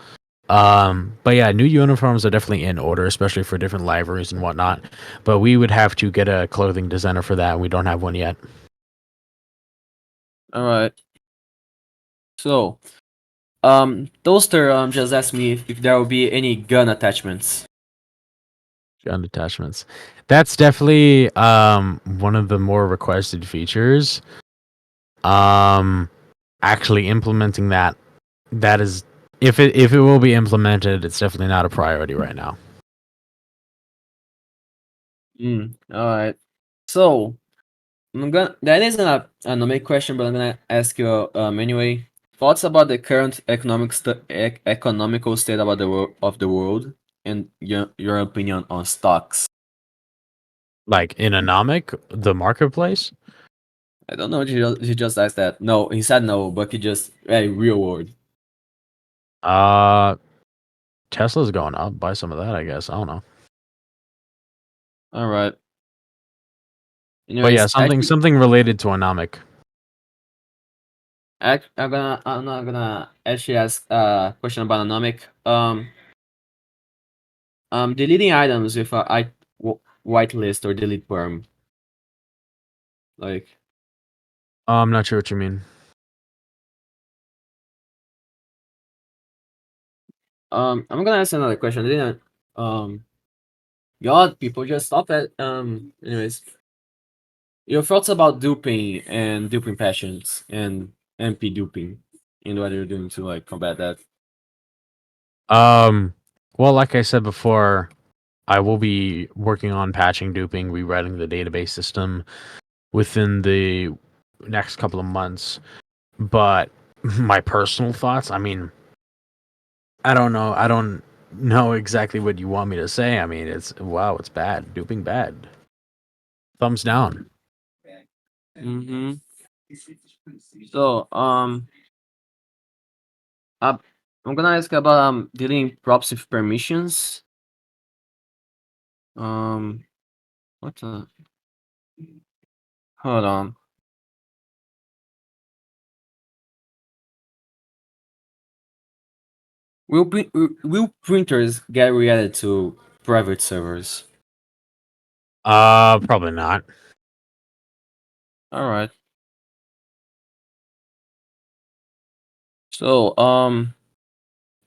[SPEAKER 1] But yeah, new uniforms are definitely in order, especially for different libraries and whatnot. But we would have to get a clothing designer for that, and we don't have one yet.
[SPEAKER 2] All right. So, Toaster just asked me if there will be any gun attachments.
[SPEAKER 1] Gun attachments. That's definitely one of the more requested features. Um, Actually implementing that is if it will be implemented, it's definitely not a priority right now.
[SPEAKER 2] All right. So, that isn't a anime question, but I'm gonna ask you anyway. Thoughts about the current economical state about of the world, and your opinion on stocks.
[SPEAKER 1] Like in Anomic, the marketplace.
[SPEAKER 2] I don't know. He just asked that. No, he said no, but he just real world.
[SPEAKER 1] Uh, Tesla's going up. Buy some of that, I guess. I don't know.
[SPEAKER 2] All right.
[SPEAKER 1] But yeah,
[SPEAKER 2] Anyways,
[SPEAKER 1] something related to Anomic.
[SPEAKER 2] I'm not gonna actually ask a question about anomic. Deleting items with whitelist or delete perm. Like,
[SPEAKER 1] I'm not sure what you mean.
[SPEAKER 2] I'm gonna ask another question. I didn't, God, people just stop at, anyways, your thoughts about duping and duping passions and MP duping and what you're doing to like combat that.
[SPEAKER 1] Um, well, like I said before, I will be working on patching duping, rewriting the database system within the next couple of months. But my personal thoughts, I mean, I don't know. I don't know exactly what you want me to say. I mean, it's bad. Duping bad. Thumbs down.
[SPEAKER 2] Mm-hmm. So, uh, I'm gonna ask about deleting props with permissions. Um, what the? Hold on. Will printers get re-added to private servers?
[SPEAKER 1] Probably not.
[SPEAKER 2] All right. So,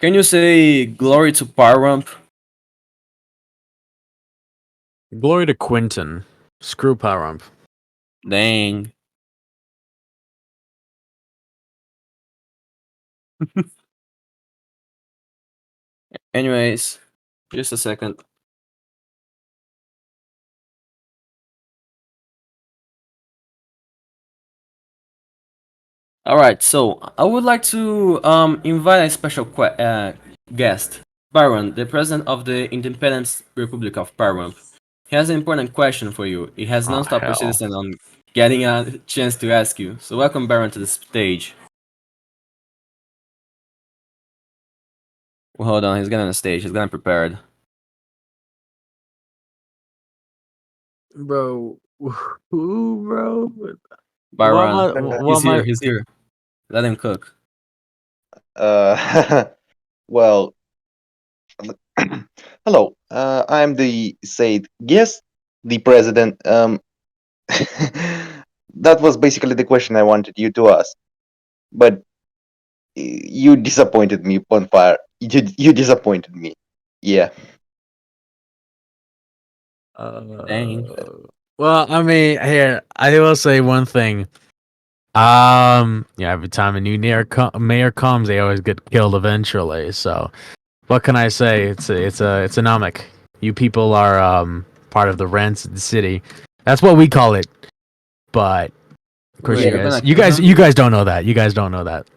[SPEAKER 2] can you say glory to Power
[SPEAKER 1] Glory to Quinton. Screw Power Ump.
[SPEAKER 2] Dang. Anyways, just a second. All right. So I would like to invite a special guest, Baron, the president of the Independent Republic of Parum. He has an important question for you. He has
[SPEAKER 1] Oh
[SPEAKER 2] non-stop
[SPEAKER 1] hell.
[SPEAKER 2] persistence on. getting a chance to ask you. So welcome Baron to the stage. Well, hold on, he's getting on the stage. He's getting prepared.
[SPEAKER 1] Bro, who, bro?
[SPEAKER 2] Baron,
[SPEAKER 1] What
[SPEAKER 2] he's
[SPEAKER 1] am I?
[SPEAKER 2] here. He's here. Let him cook.
[SPEAKER 3] Well, hello. I'm the said yes, the president. That was basically the question I wanted you to ask, but you disappointed me, Bonfire. You disappointed me. Yeah.
[SPEAKER 2] Dang.
[SPEAKER 1] Well, I mean, here I will say one thing. Yeah, every time a new mayor comes, they always get killed eventually. So, what can I say? It's anomic. You people are part of the rents of the city. That's what we call it. But of course,
[SPEAKER 2] Wait,
[SPEAKER 3] Yeah.
[SPEAKER 2] you're gonna
[SPEAKER 1] you
[SPEAKER 2] kill
[SPEAKER 1] guys,
[SPEAKER 2] him?
[SPEAKER 1] you guys don't know that. You guys don't know that.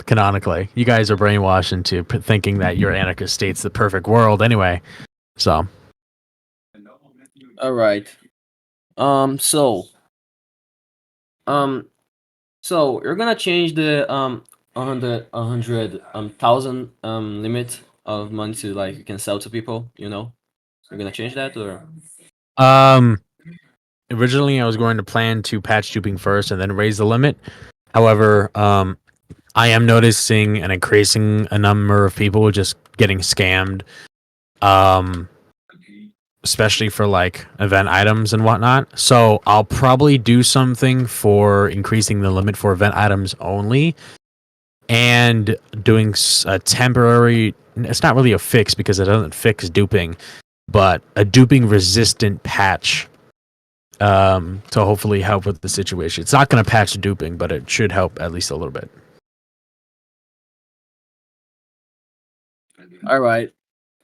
[SPEAKER 1] Canonically, you guys are brainwashed into thinking that your anarchist state's the perfect world. Anyway, so
[SPEAKER 2] All right. So um, so you're gonna change the 100,000 limit of money to like you can sell to people. You know, you're gonna change that or
[SPEAKER 1] um, originally I was going to plan to patch duping first and then raise the limit. However, I am noticing an increasing a number of people just getting scammed. Um, especially for like event items and whatnot. So I'll probably do something for increasing the limit for event items only, and doing a temporary. It's not really a fix because it doesn't fix duping, but a duping resistant patch. To hopefully help with the situation. It's not going to patch duping, but it should help at least a little bit.
[SPEAKER 2] all right.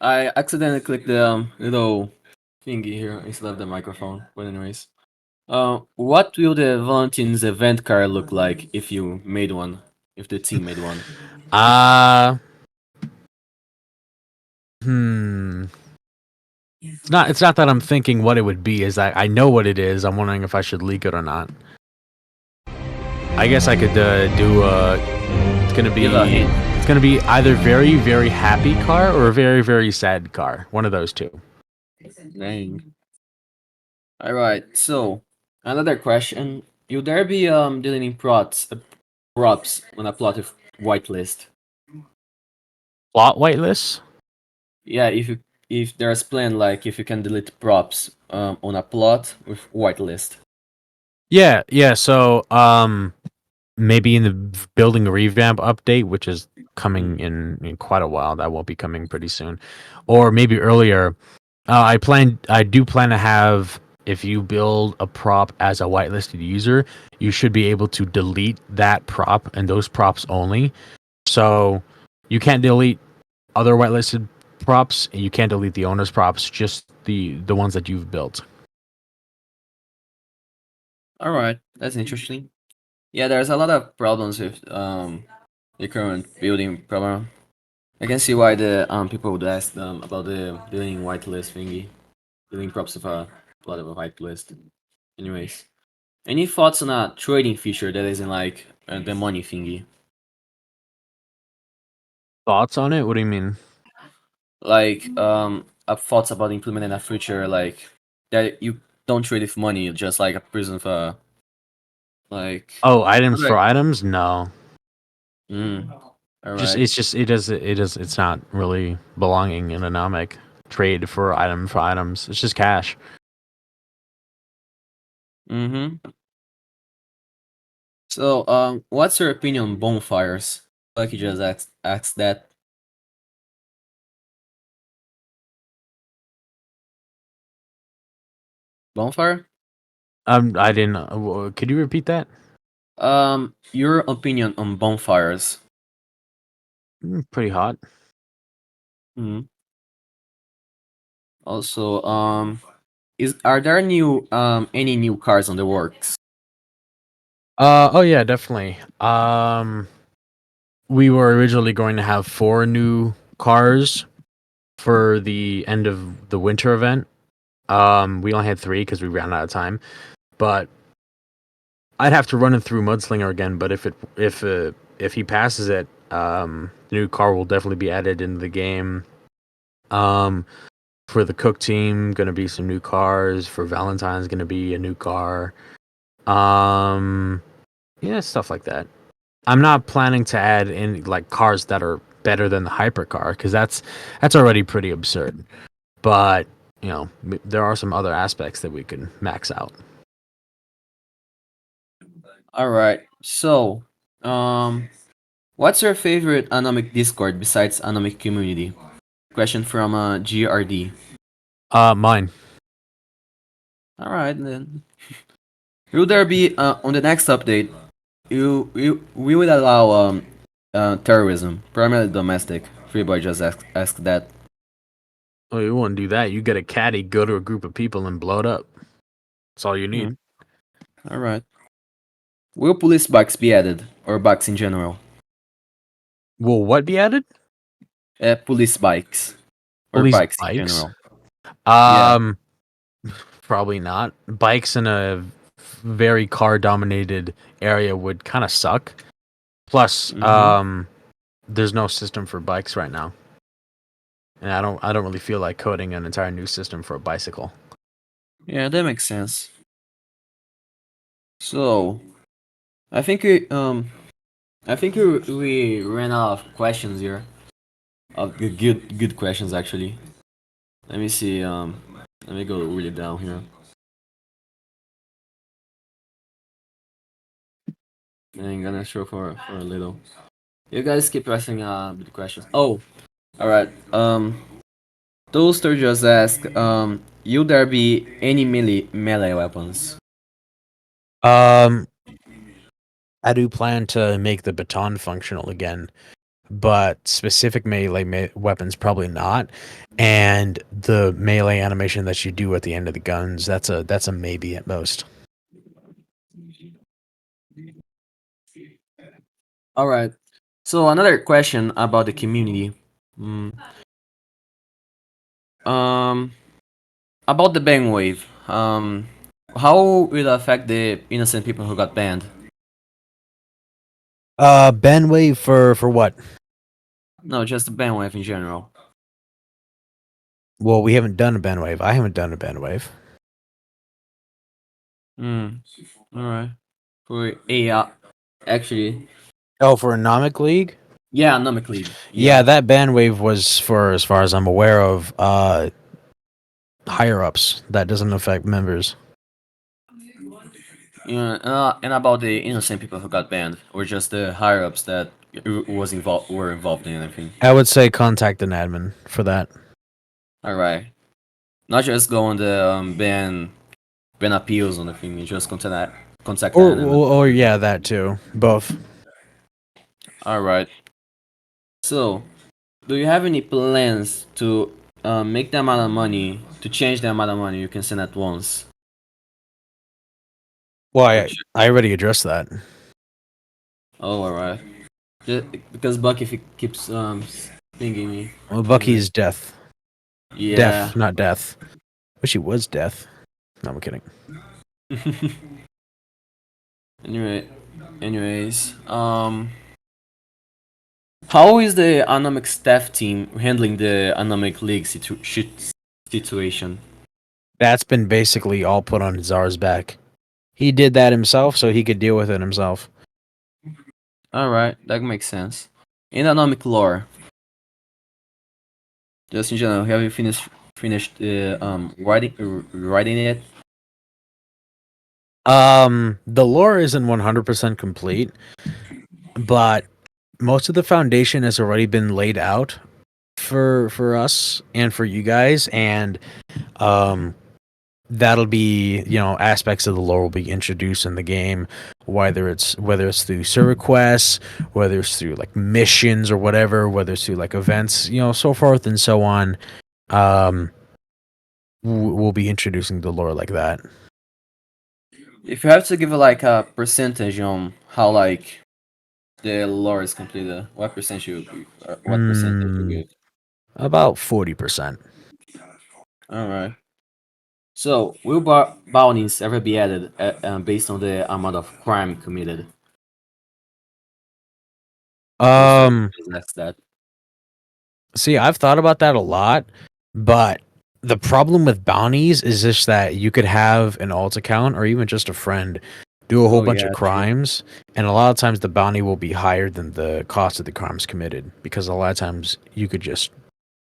[SPEAKER 2] I accidentally clicked the little thingy here instead of the microphone. But anyways, what will the Valentine's event card look like if you made one? If the team made one?
[SPEAKER 1] Uh hmm. It's not that I'm thinking what it would be, is that I know what it is. I'm wondering if I should leak it or not. I guess I could do it's gonna be
[SPEAKER 2] Give a hint.
[SPEAKER 1] it's gonna be either very, very happy car or a very, very sad car. One of those two.
[SPEAKER 2] Dang. All right. So another question: will there be deleting props on a plot of whitelist?
[SPEAKER 1] Plot whitelist?
[SPEAKER 2] Yeah, if there's plan like if you can delete props on a plot with whitelist.
[SPEAKER 1] Yeah. So maybe in the building revamp update, which is coming in quite a while. That won't be coming pretty soon, or maybe earlier. I do plan to have, if you build a prop as a whitelisted user, you should be able to delete that prop and those props only. So you can't delete other whitelisted props, and you can't delete the owner's props, just the ones that you've built.
[SPEAKER 2] All right, that's interesting. Yeah, there's a lot of problems with the current building problem. I can see why the people would ask them about the deleting whitelist thingy, deleting props of a plot of a whitelist. Anyways, any thoughts on a trading feature that isn't like the money thingy?
[SPEAKER 1] Thoughts on it? What do you mean?
[SPEAKER 2] Like thoughts about implementing a feature like that you don't trade with money, just like a prison of like.
[SPEAKER 1] Oh,
[SPEAKER 2] How
[SPEAKER 1] items
[SPEAKER 2] do I?
[SPEAKER 1] for items? No.
[SPEAKER 2] All
[SPEAKER 1] Just
[SPEAKER 2] right.
[SPEAKER 1] it's just it does it's not really belonging in a nomic trade for items. It's just cash.
[SPEAKER 2] Mm-hmm. So, what's your opinion on bonfires? Like you just asked that. Bonfire?
[SPEAKER 1] I didn't. Could you repeat that?
[SPEAKER 2] Your opinion on bonfires?
[SPEAKER 1] Pretty hot.
[SPEAKER 2] Hmm. Also, is are there any new cars on the works?
[SPEAKER 1] Oh yeah, definitely. We were originally going to have 4 new cars for the end of the winter event. We only had 3 because we ran out of time. But I'd have to run it through Mudslinger again, but if he passes it, new car will definitely be added into the game. Um, for the Cook team, gonna be some new cars. For Valentine's, gonna be a new car. Um, yeah, stuff like that. I'm not planning to add in like cars that are better than the hypercar because that's already pretty absurd. But there are some other aspects that we can max out.
[SPEAKER 2] All right. So, what's your favorite Anomic Discord besides Anomic Community? Question from GRD.
[SPEAKER 1] Mine.
[SPEAKER 2] All right then. Will there be on the next update? We will allow terrorism, primarily domestic. Freeboy just asked that.
[SPEAKER 1] Oh, you wouldn't do that. You get a caddy, go to a group of people, and blow it up. That's all you need.
[SPEAKER 2] All right. Will police bikes be added, or bikes in general?
[SPEAKER 1] Will what be added?
[SPEAKER 2] Police bikes, or
[SPEAKER 1] Police
[SPEAKER 2] bikes in
[SPEAKER 1] bikes?
[SPEAKER 2] general. Yeah.
[SPEAKER 1] Um, probably not. Bikes in a very car-dominated area would kind of suck. Plus, there's no system for bikes right now, and I don't really feel like coding an entire new system for a bicycle.
[SPEAKER 2] Yeah, that makes sense. So, I think we ran out of questions here. Of good questions actually. Let me see. Let me go really down here. I'm gonna show for a little. You guys keep asking the questions. Oh, all right. Toaster just asked. Will there be any melee weapons?
[SPEAKER 1] Um, I do plan to make the baton functional again, but specific melee weapons probably not. And the melee animation that you do at the end of the guns, that's a maybe at most.
[SPEAKER 2] All right. So another question about the community. Mm, Um, about the ban wave. How will it affect the innocent people who got banned?
[SPEAKER 1] Ban wave for what?
[SPEAKER 2] No, just the ban wave in general.
[SPEAKER 1] Well, we haven't done a ban wave. I haven't done a ban wave.
[SPEAKER 2] Hmm. All right. For actually,
[SPEAKER 1] Oh, for Anomic League?
[SPEAKER 2] yeah, Anomic League.
[SPEAKER 1] Yeah, that ban wave was for, as far as I'm aware of, higher ups. That doesn't affect members.
[SPEAKER 2] Yeah, and about the innocent people who got banned, or just the higher ups that were involved in anything.
[SPEAKER 1] I would say contact an admin for that.
[SPEAKER 2] All right. Not just go on the ban appeals on the thing. You just contact
[SPEAKER 1] Or,
[SPEAKER 2] an admin.
[SPEAKER 1] or yeah, that too. Both.
[SPEAKER 2] All right. So, do you have any plans to make the amount of money to change the amount of money you can send at once?
[SPEAKER 1] Well,
[SPEAKER 2] Which,
[SPEAKER 1] I already addressed that.
[SPEAKER 2] oh, all right. Because Bucky keeps pinging me.
[SPEAKER 1] Well,
[SPEAKER 2] Anyway,
[SPEAKER 1] Bucky's death.
[SPEAKER 2] yeah.
[SPEAKER 1] Deaf, not death. Wish he was death. No, I'm kidding.
[SPEAKER 2] anyway, anyways, how is the Anomic staff team handling the Anomic League situation?
[SPEAKER 1] That's been basically all put on Czar's back. He did that himself, so he could deal with it himself.
[SPEAKER 2] All right, that makes sense. In Anomic lore, just in general, have you finished writing it?
[SPEAKER 1] The lore isn't 100% complete, but most of the foundation has already been laid out for us and for you guys, and um that'll be, aspects of the lore will be introduced in the game, whether it's through server quests, whether it's through like missions or whatever, whether it's through like events, so forth and so on. um we'll be introducing the lore like that.
[SPEAKER 2] If you have to give like a percentage on how like the lore is completed, what percentage you
[SPEAKER 1] Hmm,
[SPEAKER 2] give?
[SPEAKER 1] about 40%.
[SPEAKER 2] All right. So, will bounties ever be added based on the amount of crime committed? Most of
[SPEAKER 1] Um,
[SPEAKER 2] that's that.
[SPEAKER 1] See, I've thought about that a lot, but the problem with bounties is just that you could have an alt account or even just a friend do a whole
[SPEAKER 2] Oh
[SPEAKER 1] bunch
[SPEAKER 2] yeah,
[SPEAKER 1] of
[SPEAKER 2] true.
[SPEAKER 1] crimes, and a lot of times the bounty will be higher than the cost of the crimes committed because a lot of times you could just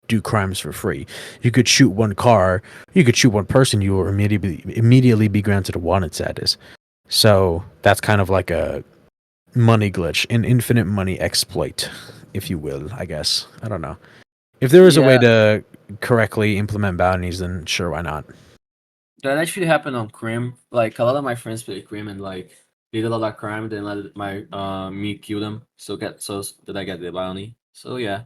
[SPEAKER 1] do crimes for free. You could shoot one car, you could shoot one person, you will immediately be granted a wanted status. So that's kind of like a money glitch, an infinite money exploit, if you will, I guess. I don't know. If there was a way
[SPEAKER 2] Yeah,
[SPEAKER 1] to correctly implement bounties, then sure, why not?
[SPEAKER 2] that actually happened on Crim. Like a lot of my friends play Crim and like did a lot of crime, then let my me kill them. So that I get the bounty. So yeah.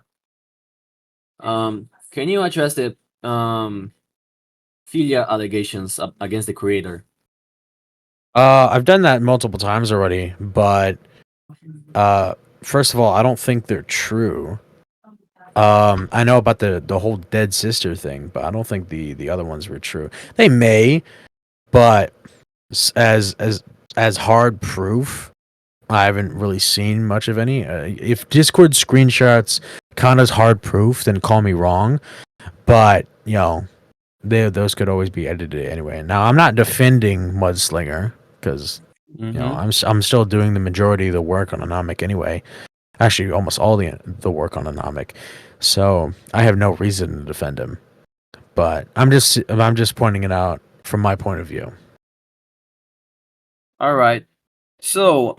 [SPEAKER 2] Can you address the philia allegations against the creator?
[SPEAKER 1] I've done that multiple times already, but uh, first of all, I don't think they're true. I know about the whole dead sister thing, but I don't think the other ones were true. They may, but s- as as as hard proof, I haven't really seen much of any. If Discord screenshots count as hard proof, then call me wrong. But those could always be edited anyway. Now I'm not defending Mudslinger because
[SPEAKER 2] Mm-hmm.
[SPEAKER 1] I'm still doing the majority of the work on Anomic anyway. Actually, almost all the work on Anomic. So I have no reason to defend him. But I'm just pointing it out from my point of view.
[SPEAKER 2] All right. So,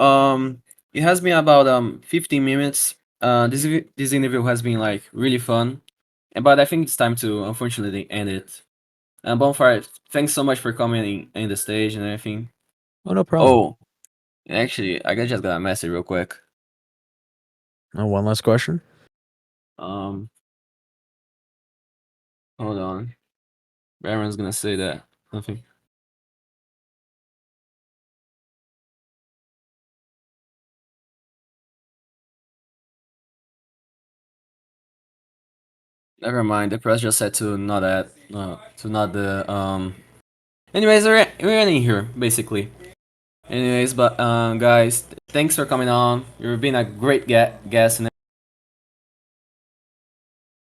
[SPEAKER 2] it has been about 15 minutes. This interview has been like really fun, but I think it's time to unfortunately end it. Bonfire, thanks so much for coming in the stage and everything.
[SPEAKER 1] Oh, no problem.
[SPEAKER 2] Oh, actually, just got a message real quick.
[SPEAKER 1] Oh, one last question.
[SPEAKER 2] Um, hold on. Baron's gonna say that. Nothing. Never mind. The press just said to not add, to not the Anyways, we're ending here basically. Anyways, but guys, thanks for coming on. You've been a great guest, and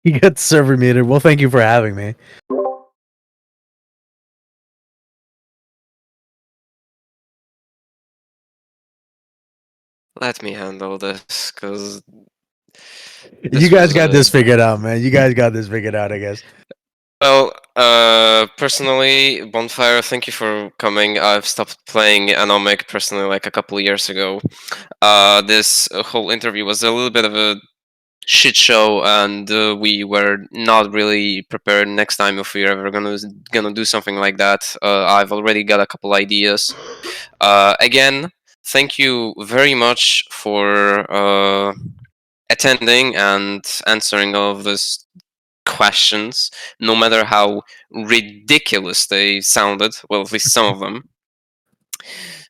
[SPEAKER 1] You got server muted. Well, thank you for having me.
[SPEAKER 4] Let me handle this, because
[SPEAKER 1] You
[SPEAKER 4] this
[SPEAKER 1] guys
[SPEAKER 4] was
[SPEAKER 1] got this figured out, man. You guys got this figured out, I guess.
[SPEAKER 4] well, personally, Bonfire, thank you for coming. I've stopped playing Anomic personally like a couple of years ago. This whole interview was a little bit of a shit show, and we were not really prepared next time if we're ever gonna do something like that. I've already got a couple ideas. Again, thank you very much for attending and answering all of these questions, no matter how ridiculous they sounded. Well, at least some of them.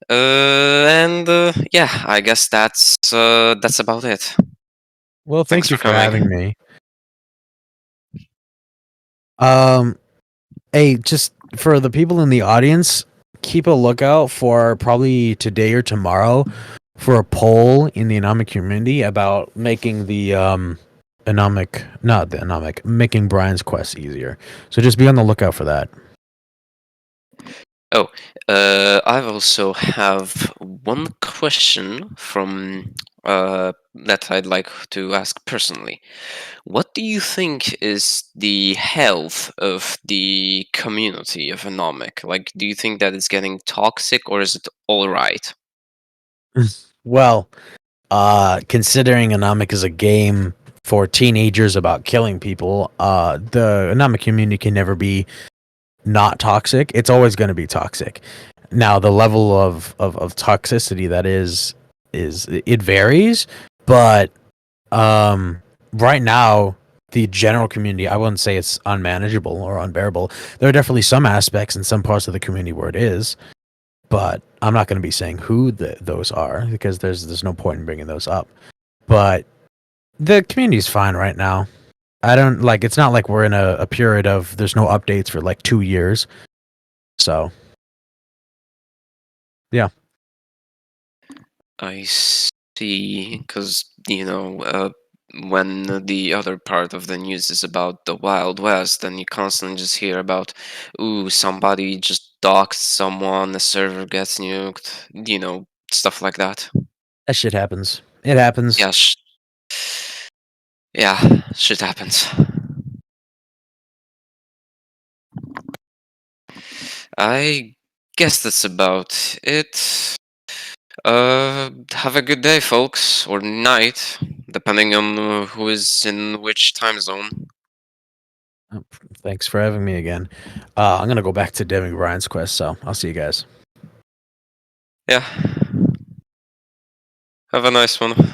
[SPEAKER 4] And yeah, I guess that's about it.
[SPEAKER 1] Well,
[SPEAKER 4] Thanks
[SPEAKER 1] thank you
[SPEAKER 4] for
[SPEAKER 1] for having
[SPEAKER 4] coming.
[SPEAKER 1] me. Um, Hey, just for the people in the audience, keep a lookout for probably today or tomorrow for a poll in the Anomic community about making the Anomic, not the Anomic, making Brian's quest easier. So just be on the lookout for that.
[SPEAKER 4] Oh, I also have one question from that I'd like to ask personally. What do you think is the health of the community of Anomic? Like, do you think that it's getting toxic, or is it all right?
[SPEAKER 1] Well, considering Anomic is a game for teenagers about killing people, the Anomic community can never be not toxic. It's always going to be toxic. Now, the level of toxicity that is it varies, but right now the general community, I wouldn't say it's unmanageable or unbearable. There are definitely some aspects in some parts of the community where it is, but I'm not going to be saying who those are because there's no point in bringing those up. But the community's fine right now. I don't like. It's not like we're in a period of there's no updates for like 2 years. So
[SPEAKER 4] I see, because when the other part of the news is about the Wild West, then you constantly just hear about, ooh, somebody just doxed someone, a server gets nuked, stuff like that.
[SPEAKER 1] that shit happens. It happens.
[SPEAKER 4] Yeah, shit happens. I guess that's about it. Have a good day, folks, or night, depending on who is in which time zone.
[SPEAKER 1] Oh, thanks for having me again. I'm gonna go back to Devin Brian's quest, so I'll see you guys.
[SPEAKER 4] Yeah. Have a nice one.